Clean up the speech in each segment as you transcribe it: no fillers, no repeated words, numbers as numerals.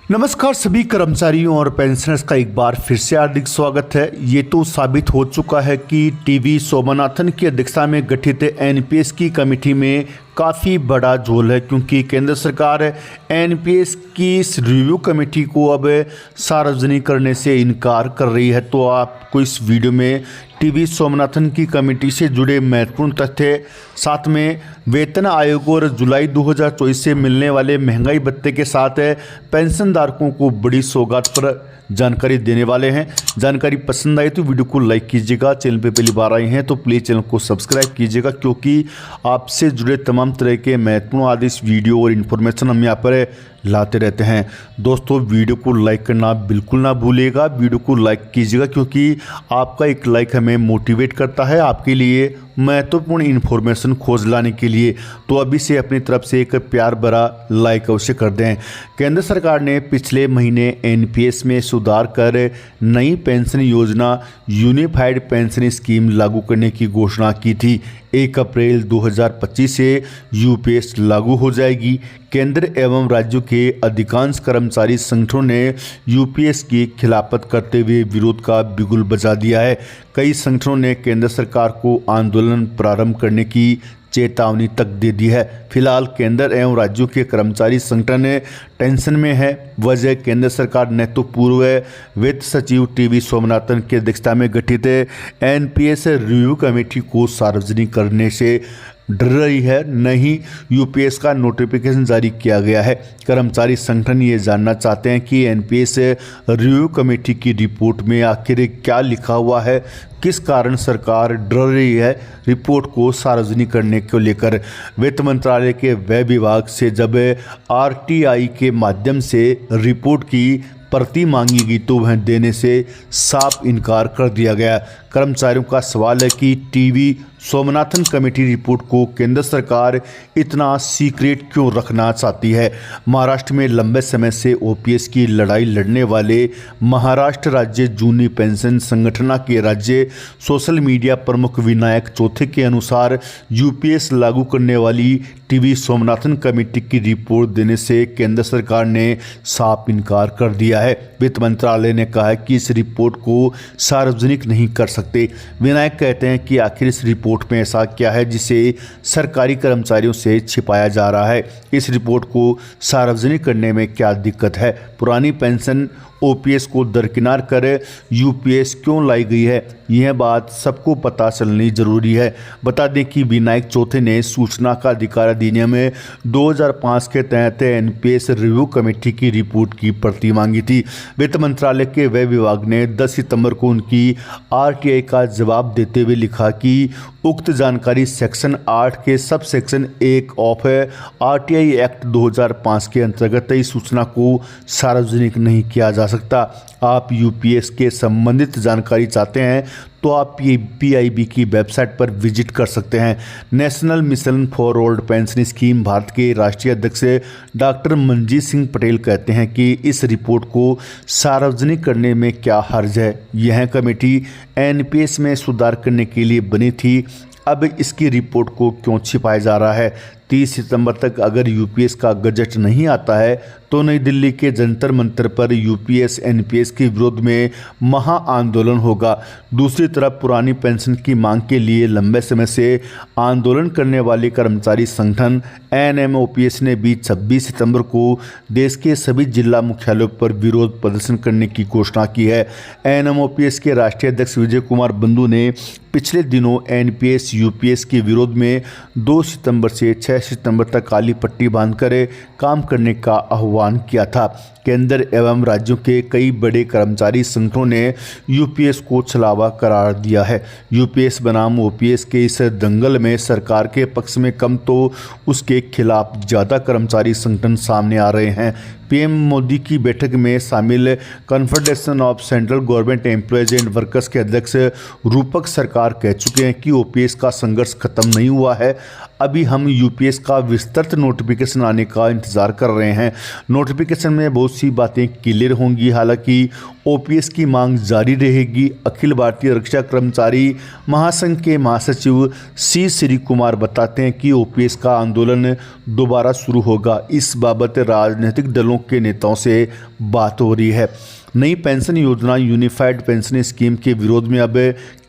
नमस्कार सभी कर्मचारियों और पेंशनर्स का एक बार फिर से हार्दिक स्वागत है। ये तो साबित हो चुका है कि टीवी सोमनाथन की अध्यक्षता में गठित एनपीएस की कमेटी में काफ़ी बड़ा झोल है, क्योंकि केंद्र सरकार एनपीएस की इस रिव्यू कमेटी को अब सार्वजनिक करने से इनकार कर रही है। तो आपको इस वीडियो में टीवी सोमनाथन की कमेटी से जुड़े महत्वपूर्ण तथ्य, साथ में वेतन आयोग और जुलाई 2024 से मिलने वाले महंगाई भत्ते के साथ पेंशनधारकों को बड़ी सौगात पर जानकारी देने वाले हैं। जानकारी पसंद आई तो वीडियो को लाइक कीजिएगा। चैनल पे पहली बार आए हैं तो प्लीज़ चैनल को सब्सक्राइब कीजिएगा, क्योंकि आपसे जुड़े तमाम तरह के महत्वपूर्ण आदेश वीडियो और इन्फॉर्मेशन हम यहाँ पर लाते रहते हैं। दोस्तों, वीडियो को लाइक करना बिल्कुल ना भूलिएगा। वीडियो को लाइक कीजिएगा, क्योंकि आपका एक लाइक हमें मोटिवेट करता है आपके लिए महत्वपूर्ण इन्फॉर्मेशन खोज लाने के लिए। तो अभी से अपनी तरफ से एक प्यार भरा लाइक अवश्य कर दें। केंद्र सरकार ने पिछले महीने एनपीएस में सुधार कर नई पेंशन योजना यूनिफाइड पेंशन स्कीम लागू करने की घोषणा की थी। 1 अप्रैल 2025 से यूपीएस लागू हो जाएगी। केंद्र एवं राज्यों के अधिकांश कर्मचारी संगठनों ने यूपीएस की खिलाफत करते हुए विरोध का बिगुल बजा दिया है। कई संगठनों ने केंद्र सरकार को आंदोलन प्रारंभ करने की चेतावनी तक दे दी है। फिलहाल केंद्र एवं राज्यों के कर्मचारी संगठन टेंशन में है। वजह केंद्र सरकार ने तो पूर्व वित्त सचिव टीवी सोमनाथन की अध्यक्षता में गठित एनपीएस रिव्यू कमेटी को सार्वजनिक करने से डर रही है। नहीं, यूपीएस का नोटिफिकेशन जारी किया गया है। कर्मचारी संगठन ये जानना चाहते हैं कि एनपीएस रिव्यू कमेटी की रिपोर्ट में आखिर क्या लिखा हुआ है, किस कारण सरकार डर रही है रिपोर्ट को सार्वजनिक करने को लेकर। वित्त मंत्रालय के वेब विभाग से जब आरटीआई के माध्यम से रिपोर्ट की प्रति मांगी गई तो वह देने से साफ इनकार कर दिया गया। कर्मचारियों का सवाल है कि टीवी सोमनाथन कमेटी रिपोर्ट को केंद्र सरकार इतना सीक्रेट क्यों रखना चाहती है। महाराष्ट्र में लंबे समय से ओपीएस की लड़ाई लड़ने वाले महाराष्ट्र राज्य जूनी पेंशन संगठन के राज्य सोशल मीडिया प्रमुख विनायक चौथे के अनुसार यूपीएस लागू करने वाली टीवी सोमनाथन कमेटी की रिपोर्ट देने से केंद्र सरकार ने साफ इनकार कर दिया है। वित्त मंत्रालय ने कहा है कि इस रिपोर्ट को सार्वजनिक नहीं कर सकते। विनायक कहते हैं कि आखिर इस रिपोर्ट में ऐसा क्या है जिसे सरकारी कर्मचारियों से छिपाया जा रहा है। इस रिपोर्ट को सार्वजनिक करने में क्या दिक्कत है। पुरानी पेंशन ओपीएस को दरकिनार कर यूपीएस क्यों लाई गई है, यह बात सबको पता चलनी जरूरी है। बता दें कि विनायक चौथे ने सूचना का अधिकार अधिनियम 2005 के तहत एनपीएस रिव्यू कमेटी की रिपोर्ट की प्रति मांगी थी। वित्त मंत्रालय के वेब विभाग ने 10 सितंबर को उनकी आरटीआई का जवाब देते हुए लिखा कि उक्त जानकारी सेक्शन 8 के sub section 1 of RTI act 2005 के अंतर्गत इस सूचना को सार्वजनिक नहीं किया जा सकता। आप यूपीएस के संबंधित जानकारी चाहते हैं तो आप पीआईबी की वेबसाइट पर विजिट कर सकते हैं। National mission for old pension scheme Bharat के राष्ट्रीय अध्यक्ष डॉक्टर मनजीत सिंह पटेल कहते हैं कि इस रिपोर्ट को सार्वजनिक करने में क्या हर्ज है। यह कमेटी एनपीएस में सुधार करने के लिए बनी थी। अब इसकी रिपोर्ट को क्यों छिपाया जा रहा है। 30 सितंबर तक अगर यूपीएस का गजट नहीं आता है तो नई दिल्ली के जंतर मंतर पर यूपीएस एनपीएस के विरोध में महा आंदोलन होगा। दूसरी तरफ पुरानी पेंशन की मांग के लिए लंबे समय से आंदोलन करने वाले कर्मचारी संगठन एनएमओपीएस ने भी 26 सितंबर को देश के सभी जिला मुख्यालयों पर विरोध प्रदर्शन करने की घोषणा की है। एनएमओपीएस के राष्ट्रीय अध्यक्ष विजय कुमार बंधु ने पिछले दिनों एनपीएस यूपीएस के विरोध में 2 सितंबर से 6 सितंबर तक काली पट्टी बांधकर काम करने का आह्वान किया था। केंद्र एवं राज्यों के कई बड़े कर्मचारी संगठनों ने यूपीएस को छलावा करार दिया है। यूपीएस बनाम ओपीएस के इस दंगल में सरकार के पक्ष में कम तो उसके खिलाफ ज़्यादा कर्मचारी संगठन सामने आ रहे हैं। पीएम मोदी की बैठक में शामिल confederation of central government employees and workers के अध्यक्ष रूपक सरकार कह चुके हैं कि ओपीएस का संघर्ष खत्म नहीं हुआ है। अभी हम यूपीएस का विस्तृत नोटिफिकेशन आने का इंतज़ार कर रहे हैं। नोटिफिकेशन में बहुत सी बातें क्लियर होंगी। हालांकि ओपीएस की मांग जारी रहेगी। अखिल भारतीय रक्षा कर्मचारी महासंघ के महासचिव सी श्री कुमार बताते हैं कि ओपीएस का आंदोलन दोबारा शुरू होगा। इस बाबत राजनीतिक दलों के नेताओं से बात हो रही है। नई पेंशन योजना यूनिफाइड पेंशन स्कीम के विरोध में अब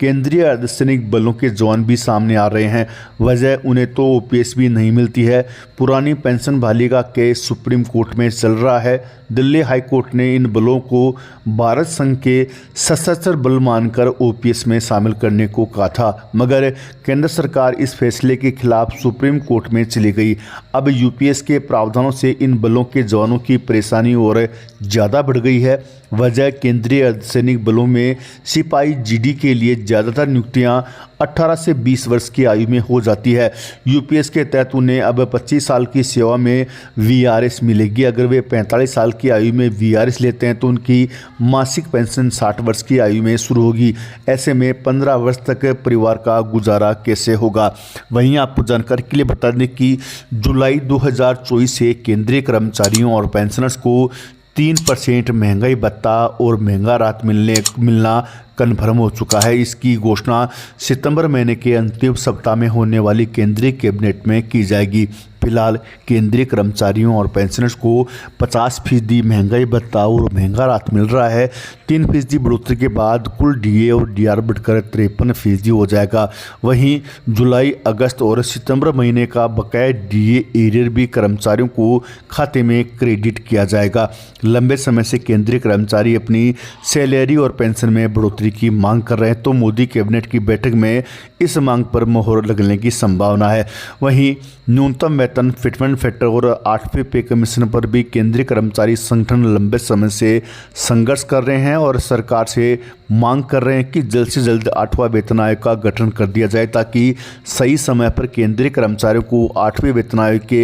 केंद्रीय अर्धसैनिक बलों के जवान भी सामने आ रहे हैं। वजह उन्हें तो ओपीएस भी नहीं मिलती है। पुरानी पेंशन बहाली का केस सुप्रीम कोर्ट में चल रहा है। दिल्ली हाई कोर्ट ने इन बलों को भारत संघ के सशस्त्र बल मानकर ओपीएस में शामिल करने को कहा था, मगर केंद्र सरकार इस फैसले के खिलाफ सुप्रीम कोर्ट में चली गई। अब यूपीएस के प्रावधानों से इन बलों के जवानों की परेशानी और ज़्यादा बढ़ गई है। वजह केंद्रीय अर्धसैनिक बलों में सिपाही जीडी के लिए ज़्यादातर नियुक्तियां 18 से 20 वर्ष की आयु में हो जाती है। यूपीएस के तहत उन्हें अब 25 साल की सेवा में वीआरएस मिलेगी। अगर वे 45 साल की आयु में वीआरएस लेते हैं तो उनकी मासिक पेंशन 60 वर्ष की आयु में शुरू होगी। ऐसे में 15 वर्ष तक परिवार का गुजारा कैसे होगा। वहीं आपको जानकारी के लिए बता दें कि जुलाई 2024 से केंद्रीय कर्मचारियों और पेंशनर्स को 3% महंगाई भत्ता और महंगा राहत मिलना कन्फर्म हो चुका है। इसकी घोषणा सितंबर महीने के अंतिम सप्ताह में होने वाली केंद्रीय कैबिनेट में की जाएगी। फिलहाल केंद्रीय कर्मचारियों और पेंशनर्स को 50% महंगाई भत्ता और महंगा राहत मिल रहा है। 3% बढ़ोतरी के बाद कुल डीए और डीआर बढ़कर 53% हो जाएगा। वहीं जुलाई, अगस्त और सितंबर महीने का बकाया डीए एरियर भी कर्मचारियों को खाते में क्रेडिट किया जाएगा। लंबे समय से केंद्रीय कर्मचारी अपनी सैलरी और पेंशन में बढ़ोतरी की मांग कर रहे हैं, तो मोदी कैबिनेट की बैठक में इस मांग पर मोहर लगने की संभावना है। वहीं न्यूनतम वेतन, फिटमेंट फैक्टर और 8वें पे कमीशन पर भी केंद्रीय कर्मचारी संगठन लंबे समय से संघर्ष कर रहे हैं और सरकार से मांग कर रहे हैं कि जल्द से जल्द 8वां वेतन आयोग का गठन कर दिया जाए, ताकि सही समय पर केंद्रीय कर्मचारियों को 8वें वेतन आयोग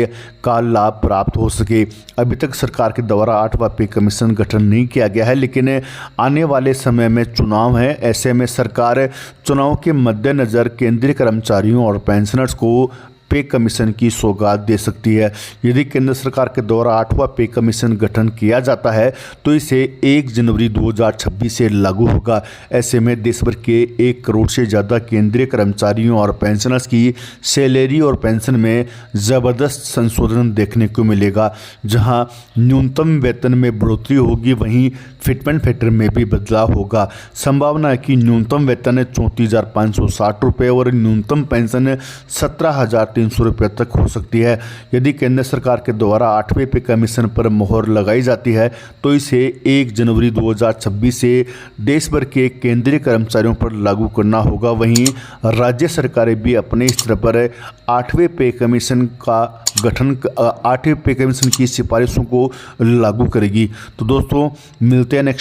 का लाभ प्राप्त हो सके। अभी तक सरकार के द्वारा 8वां पे कमीशन गठन नहीं किया गया है, लेकिन आने वाले समय में चुनाव है। ऐसे में सरकार चुनाव के मद्देनज़र केंद्रीय कर्मचारियों और पेंशनर्स को पे कमीशन की सौगात दे सकती है। यदि केंद्र सरकार के द्वारा 8वां पे कमीशन गठन किया जाता है तो इसे 1 जनवरी 2026 से लागू होगा। ऐसे में देश भर के 1 करोड़ से ज़्यादा केंद्रीय कर्मचारियों और पेंशनर्स की सैलरी और पेंशन में ज़बरदस्त संशोधन देखने को मिलेगा। जहां न्यूनतम वेतन में बढ़ोतरी होगी, वहीं फिटमेंट फैक्टर में भी बदलाव होगा। संभावना है कि न्यूनतम वेतन 34,560 रुपये और न्यूनतम पेंशन 17,300 रुपये तक हो सकती है। यदि केंद्र सरकार के द्वारा 8वें पे कमीशन पर मोहर लगाई जाती है तो इसे 1 जनवरी 2026 से देश भर के केंद्रीय कर्मचारियों पर लागू करना होगा। वहीं राज्य सरकारें भी अपने स्तर पर 8वें पे कमीशन का गठन 8वें पे कमीशन की सिफारिशों को लागू करेगी। तो दोस्तों, मिलते हैं नेक्स्ट